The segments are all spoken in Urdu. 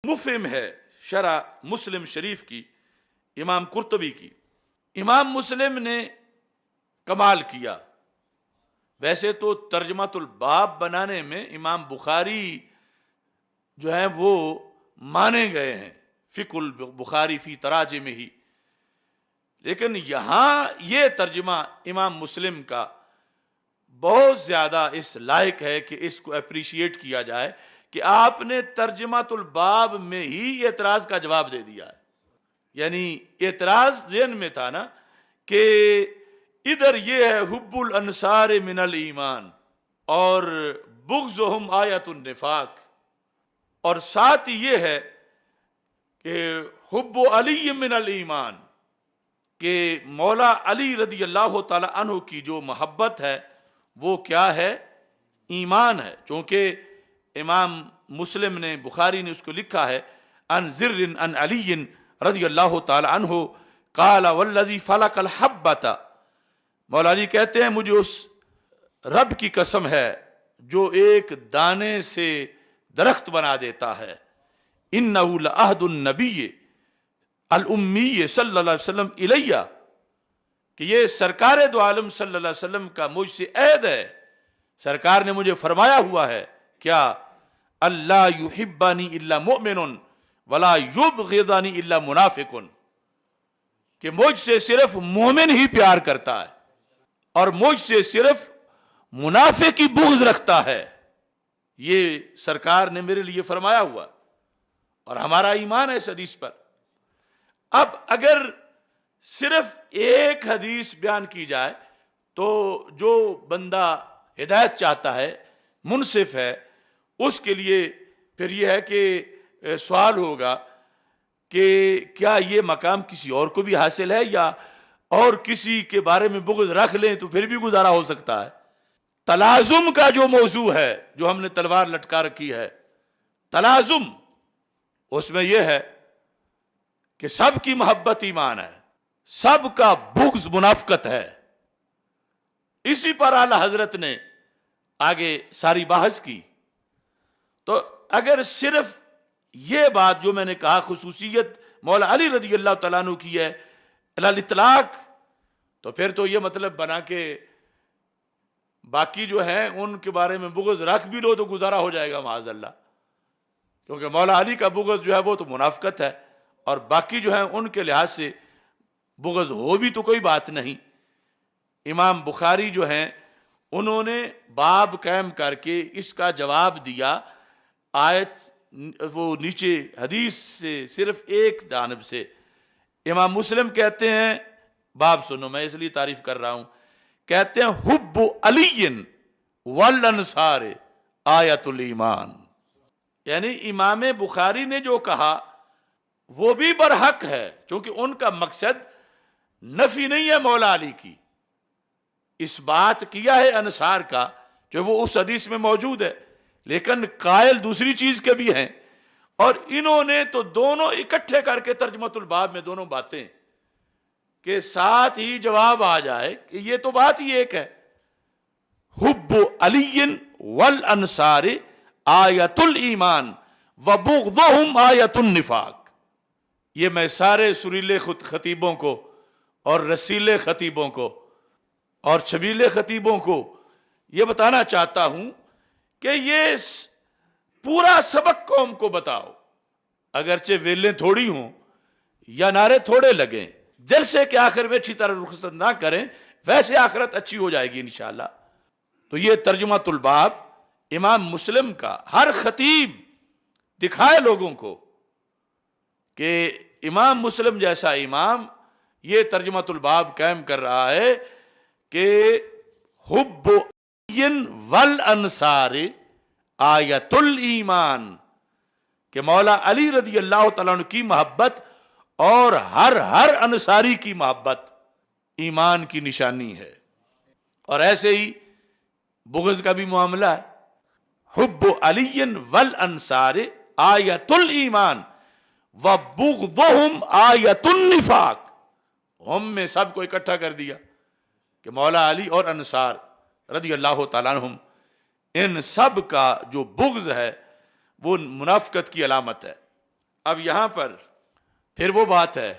مفہم ہے شرح مسلم شریف کی امام قرطبی کی۔ امام مسلم نے کمال کیا۔ ویسے تو ترجمۃ الباب بنانے میں امام بخاری جو ہیں وہ مانے گئے ہیں، فقہ البخاری فی تراجم ہی، لیکن یہاں یہ ترجمہ امام مسلم کا بہت زیادہ اس لائق ہے کہ اس کو اپریشیٹ کیا جائے کہ آپ نے ترجمۃ الباب میں ہی اعتراض کا جواب دے دیا ہے۔ یعنی اعتراض ذہن میں تھا نا کہ ادھر یہ ہے حب الانصار من الایمان اور بغضہم آیت النفاق، اور ساتھ یہ ہے کہ حب علی من الایمان، کہ مولا علی رضی اللہ تعالی عنہ کی جو محبت ہے وہ کیا ہے؟ ایمان ہے۔ چونکہ امام مسلم نے بخاری نے اس کو لکھا ہے ان زر ان علی رضی اللہ تعالی عنہ قال والذی فلق الحبۃ، مولا علی کہتے ہیں مجھے اس رب کی قسم ہے جو ایک دانے سے درخت بنا دیتا ہے، انہ لعہد النبی الامی صلی اللہ علیہ وسلم الیہ، کہ یہ سرکار دو عالم صلی اللہ علیہ وسلم کا مجھ سے عہد ہے، سرکار نے مجھے فرمایا ہوا ہے کیا؟ اللہ یحبنی الا مؤمن ولا یبغضنی الا منافق، کہ مجھ سے صرف مومن ہی پیار کرتا ہے اور مجھ سے صرف منافق ہی بغض رکھتا ہے۔ یہ سرکار نے میرے لیے فرمایا ہوا اور ہمارا ایمان ہے اس حدیث پر۔ اب اگر صرف ایک حدیث بیان کی جائے تو جو بندہ ہدایت چاہتا ہے، منصف ہے، اس کے لیے پھر یہ ہے کہ سوال ہوگا کہ کیا یہ مقام کسی اور کو بھی حاصل ہے، یا اور کسی کے بارے میں بغض رکھ لیں تو پھر بھی گزارا ہو سکتا ہے۔ تلازم کا جو موضوع ہے، جو ہم نے تلوار لٹکا رکھی ہے، تلازم، اس میں یہ ہے کہ سب کی محبت ایمان ہے، سب کا بغض منافقت ہے۔ اسی پر اعلیٰ حضرت نے آگے ساری بحث کی۔ تو اگر صرف یہ بات جو میں نے کہا خصوصیت مولا علی رضی اللہ تعالیٰ عنہ کی ہے علی الاطلاق، تو پھر تو یہ مطلب بنا کہ باقی جو ہیں ان کے بارے میں بغض رکھ بھی لو تو گزارا ہو جائے گا معاذ اللہ، کیونکہ مولا علی کا بغض جو ہے وہ تو منافقت ہے، اور باقی جو ہیں ان کے لحاظ سے بغض ہو بھی تو کوئی بات نہیں۔ امام بخاری جو ہیں انہوں نے باب قائم کر کے اس کا جواب دیا، آیت وہ نیچے حدیث سے صرف ایک جانب سے۔ امام مسلم کہتے ہیں، باب سنو، میں اس لیے تعریف کر رہا ہوں، کہتے ہیں حب علی والانصار آیت الایمان، یعنی امام بخاری نے جو کہا وہ بھی برحق ہے، چونکہ ان کا مقصد نفی نہیں ہے مولا علی کی، اس بات کیا ہے انصار کا جو وہ اس حدیث میں موجود ہے، لیکن قائل دوسری چیز کے بھی ہیں، اور انہوں نے تو دونوں اکٹھے کر کے ترجمۃ الباب میں دونوں باتیں کہ ساتھ ہی جواب آ جائے کہ یہ تو بات ہی ایک ہے، حب علی والانصار آیت الایمان وبغضہم آیت النفاق۔ یہ میں سارے سریلے خطیبوں کو اور رسیلے خطیبوں کو اور چھبیلے خطیبوں کو یہ بتانا چاہتا ہوں کہ یہ پورا سبق قوم کو بتاؤ، اگرچہ ویلیں تھوڑی ہوں یا نعرے تھوڑے لگیں، جلسے کے آخر میں اچھی طرح رخصت نہ کریں، ویسے آخرت اچھی ہو جائے گی انشاءاللہ۔ تو یہ ترجمۃ الباب امام مسلم کا، ہر خطیب دکھائے لوگوں کو کہ امام مسلم جیسا امام یہ ترجمۃ الباب قائم کر رہا ہے کہ حب علی والانصار آیت الایمان، کہ مولا علی رضی اللہ تعالیٰ عنہ کی محبت اور ہر انصاری کی محبت ایمان کی نشانی ہے۔ اور ایسے ہی بغض کا بھی معاملہ ہے، حب علی والانصار آیت الایمان وبغضہم آیت النفاق، ہم میں سب کو اکٹھا کر دیا کہ مولا علی اور انصار رضی اللہ تعالیٰ عنہم، ان سب کا جو بغض ہے وہ منافقت کی علامت ہے۔ اب یہاں پر پھر وہ بات ہے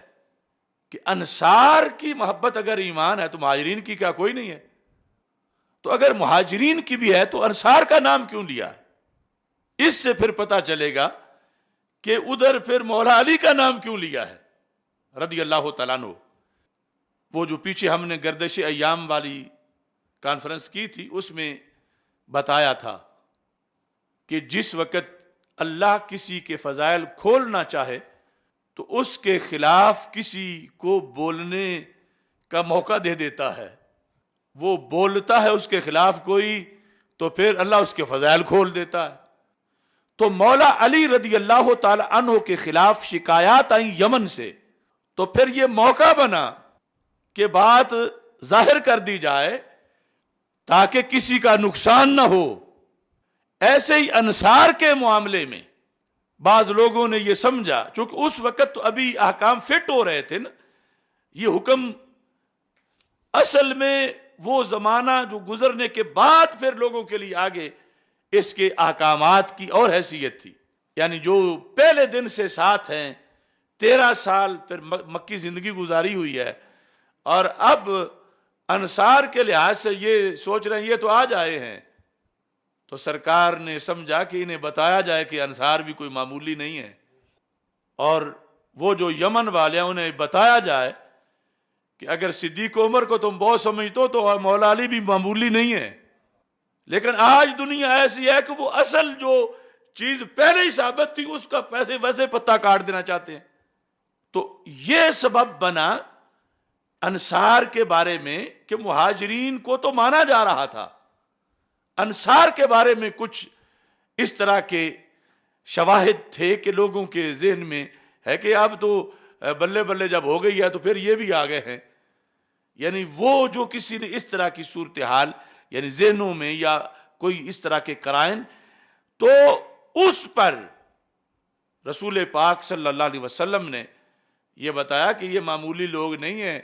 کہ انصار کی محبت اگر ایمان ہے تو مہاجرین کی کیا کوئی نہیں ہے؟ تو اگر مہاجرین کی بھی ہے تو انصار کا نام کیوں لیا ہے؟ اس سے پھر پتہ چلے گا کہ ادھر پھر مولا علی کا نام کیوں لیا ہے رضی اللہ تعالیٰ عنہ۔ وہ جو پیچھے ہم نے گردش ایام والی کانفرنس کی تھی اس میں بتایا تھا کہ جس وقت اللہ کسی کے فضائل کھولنا چاہے تو اس کے خلاف کسی کو بولنے کا موقع دے دیتا ہے، وہ بولتا ہے اس کے خلاف کوئی تو پھر اللہ اس کے فضائل کھول دیتا ہے۔ تو مولا علی رضی اللہ تعالی عنہ کے خلاف شکایات آئیں یمن سے، تو پھر یہ موقع بنا کہ بات ظاہر کر دی جائے تاکہ کسی کا نقصان نہ ہو۔ ایسے ہی انصار کے معاملے میں بعض لوگوں نے یہ سمجھا، چونکہ اس وقت تو ابھی احکام فٹ ہو رہے تھے نا، یہ حکم اصل میں وہ زمانہ جو گزرنے کے بعد پھر لوگوں کے لیے آگے اس کے احکامات کی اور حیثیت تھی، یعنی جو پہلے دن سے ساتھ ہیں، 13 سال پھر مکی زندگی گزاری ہوئی ہے، اور اب انصار کے لحاظ سے یہ سوچ رہے ہیں یہ تو آج آئے ہیں، تو سرکار نے سمجھا کہ انہیں بتایا جائے کہ انصار بھی کوئی معمولی نہیں ہے، اور وہ جو یمن والے ہیں انہیں بتایا جائے کہ اگر صدیق عمر کو تم بہت سمجھتے ہو تو مولا علی بھی معمولی نہیں ہے۔ لیکن آج دنیا ایسی ہے کہ وہ اصل جو چیز پہلے ہی ثابت تھی اس کا پیسے ویسے پتہ کاٹ دینا چاہتے ہیں۔ تو یہ سبب بنا انصار کے بارے میں کہ مہاجرین کو تو مانا جا رہا تھا، انصار کے بارے میں کچھ اس طرح کے شواہد تھے کہ لوگوں کے ذہن میں ہے کہ اب تو بلے بلے جب ہو گئی ہے تو پھر یہ بھی آ گئے ہیں، یعنی وہ جو کسی نے اس طرح کی صورتحال یعنی ذہنوں میں یا کوئی اس طرح کے قرائن، تو اس پر رسول پاک صلی اللہ علیہ وسلم نے یہ بتایا کہ یہ معمولی لوگ نہیں ہیں،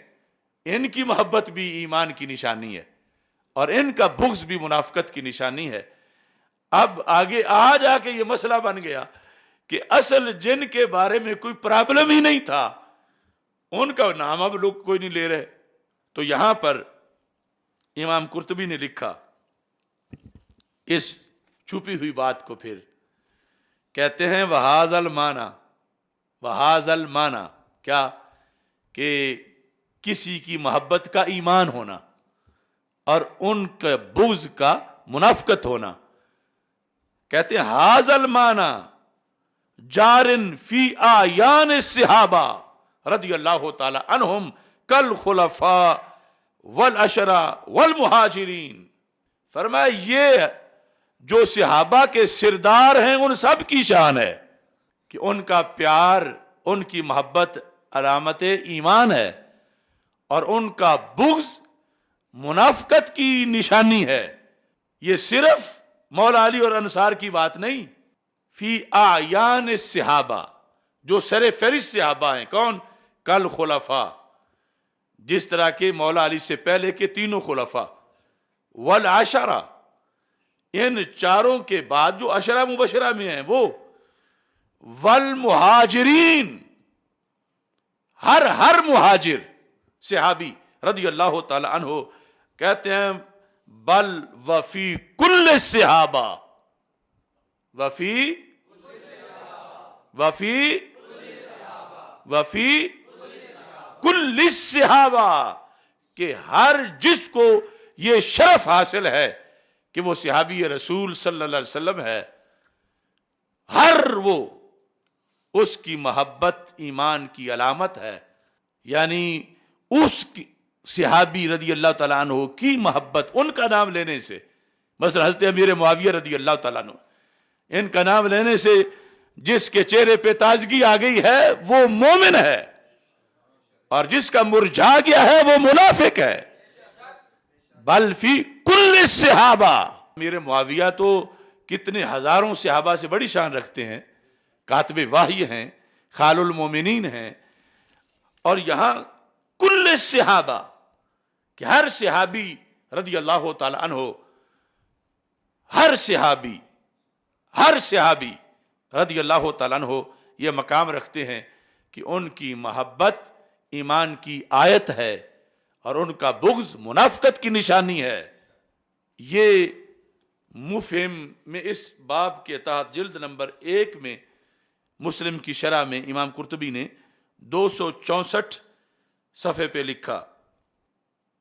ان کی محبت بھی ایمان کی نشانی ہے اور ان کا بغض بھی منافقت کی نشانی ہے۔ اب آگے آ جا کے یہ مسئلہ بن گیا کہ اصل جن کے بارے میں کوئی پرابلم ہی نہیں تھا ان کا نام اب لوگ کوئی نہیں لے رہے۔ تو یہاں پر امام قرطبی نے لکھا اس چھپی ہوئی بات کو، پھر کہتے ہیں وَهَذَا الْمَانَى وَهَذَا الْمَانَى کیا کہ کسی کی محبت کا ایمان ہونا اور ان کے بغض کا منافقت ہونا۔ کہتے ہیں هَذَا الْمَانَى جارن فی آیان الصحابہ رضی اللہ تعالی عنہم کالخلفاء والعشرہ والمہاجرین۔ فرمایا یہ جو صحابہ کے سردار ہیں ان سب کی شان ہے کہ ان کا پیار، ان کی محبت علامت ایمان ہے، اور ان کا بغض منافقت کی نشانی ہے۔ یہ صرف مولا علی اور انصار کی بات نہیں، فی اعیان الصحابہ جو سر فہرست صحابہ ہیں، کون؟ کل خلفاء، جس طرح کے مولا علی سے پہلے کے تینوں خلفاء، والعشرہ ان چاروں کے بعد جو عشرہ مبشرہ میں ہیں وہ، والمہاجرین ہر مہاجر صحابی رضی اللہ تعالی عنہ، کہتے ہیں بل وفی کل صحابہ وفی کل صحابہ، کہ ہر جس کو یہ شرف حاصل ہے کہ وہ صحابی رسول صلی اللہ علیہ وسلم ہے، ہر وہ اس کی محبت ایمان کی علامت ہے۔ یعنی اس کی صحابی رضی اللہ تعالیٰ عنہ کی محبت، ان کا نام لینے سے، مثلا حضرت امیر معاویہ رضی اللہ تعالیٰ عنہ، ان کا نام لینے سے جس کے چہرے پہ تازگی آ گئی ہے وہ مومن ہے، اور جس کا مرجھا گیا ہے وہ منافق ہے۔ بل فی کل صحابہ، امیر معاویہ تو کتنے ہزاروں صحابہ سے بڑی شان رکھتے ہیں، کاتب وحی ہیں، خال المومنین ہیں، اور یہاں کل صحابہ کہ ہر صحابی رضی اللہ تعالی عنہ، ہر صحابی رضی اللہ تعالی عنہ یہ مقام رکھتے ہیں کہ ان کی محبت ایمان کی آیت ہے اور ان کا بغض منافقت کی نشانی ہے۔ یہ مفہم میں اس باب کے تحت جلد نمبر 1 میں مسلم کی شرح میں امام قرطبی نے 264 صفحے پہ لکھا،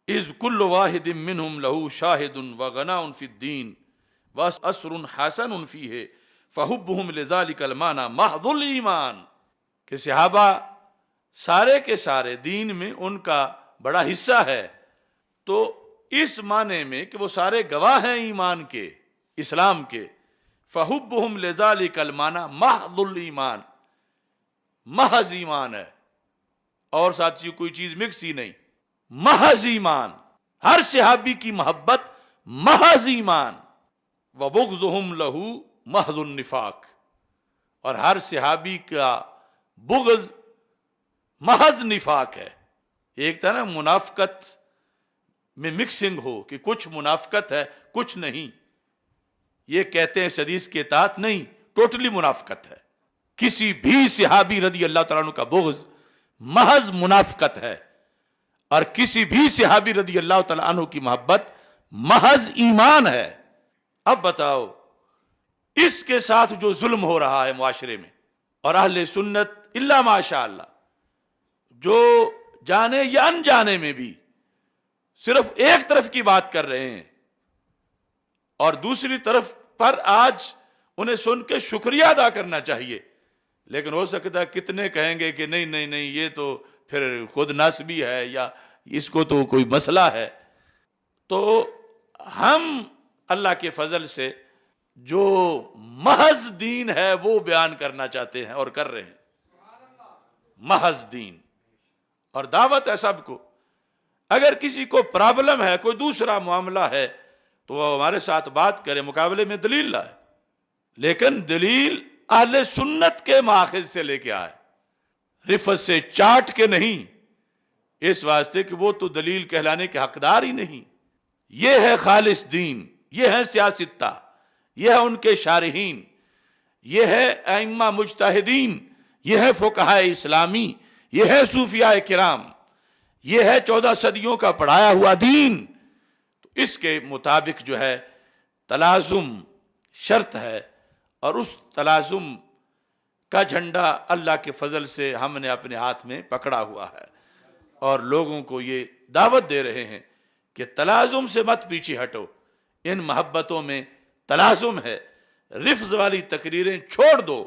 اذ کل واحد منہم لہو شاہد وغناء فی الدین واثر حسن فیہ فحبہم لذالک المعنی محض الایمان، کہ صحابہ سارے کے سارے دین میں ان کا بڑا حصہ ہے، تو اس معنی میں کہ وہ سارے گواہ ہیں ایمان کے، اسلام کے، فحبہم لذالک المعنی محض الایمان، محض ایمان ہے، اور ساتھی کوئی چیز مکس ہی نہیں، محض ایمان، ہر صحابی کی محبت محض ایمان، وبغضہم لہو محض النفاق، اور ہر صحابی کا بغض محض نفاق ہے۔ ایک تھا نا منافقت میں مکسنگ ہو کہ کچھ منافقت ہے کچھ نہیں، یہ کہتے ہیں حدیث کے اطاعت نہیں، ٹوٹلی منافقت ہے۔ کسی بھی صحابی رضی اللہ تعالیٰ عنہ کا بغض محض منافقت ہے، اور کسی بھی صحابی رضی اللہ تعالیٰ عنہ کی محبت محض ایمان ہے۔ اب بتاؤ اس کے ساتھ جو ظلم ہو رہا ہے معاشرے میں، اور اہل سنت الا ماشاء اللہ جو جانے یا انجانے میں بھی صرف ایک طرف کی بات کر رہے ہیں، اور دوسری طرف پر آج انہیں سن کے شکریہ ادا کرنا چاہیے، لیکن ہو سکتا ہے کتنے کہیں گے کہ نہیں نہیں نہیں یہ تو پھر خود نسبی ہے یا اس کو تو کوئی مسئلہ ہے۔ تو ہم اللہ کے فضل سے جو محض دین ہے وہ بیان کرنا چاہتے ہیں اور کر رہے ہیں، محض دین، اور دعوت ہے سب کو۔ اگر کسی کو پرابلم ہے، کوئی دوسرا معاملہ ہے، تو وہ ہمارے ساتھ بات کرے، مقابلے میں دلیل لائے، لیکن دلیل اہل سنت کے ماخذ سے لے کے آئے، رفت سے چاٹ کے نہیں، اس واسطے کہ وہ تو دلیل کہلانے کے حقدار ہی نہیں۔ یہ ہے خالص دین، یہ ہے سیاستہ، یہ ہے ان کے شارحین، یہ ہے ائمہ مجتہدین، یہ ہے فقہاء اسلامی، یہ ہے صوفیاء کرام، یہ ہے 14 صدیوں کا پڑھایا ہوا دین۔ تو اس کے مطابق جو ہے تلازم شرط ہے، اور اس تلازم کا جھنڈا اللہ کے فضل سے ہم نے اپنے ہاتھ میں پکڑا ہوا ہے، اور لوگوں کو یہ دعوت دے رہے ہیں کہ تلازم سے مت پیچھے ہٹو، ان محبتوں میں تلازم ہے، رفض والی تقریریں چھوڑ دو۔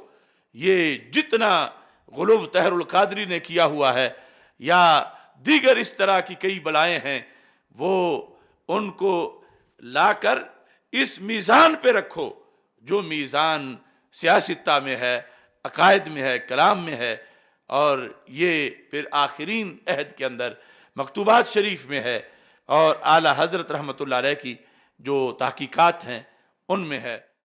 یہ جتنا غلو طاہر القادری نے کیا ہوا ہے یا دیگر اس طرح کی کئی بلائیں ہیں، وہ ان کو لا کر اس میزان پہ رکھو جو میزان سیاستہ میں ہے، عقائد میں ہے، کلام میں ہے، اور یہ پھر آخرین عہد کے اندر مکتوبات شریف میں ہے، اور اعلیٰ حضرت رحمۃ اللہ علیہ کی جو تحقیقات ہیں ان میں ہے۔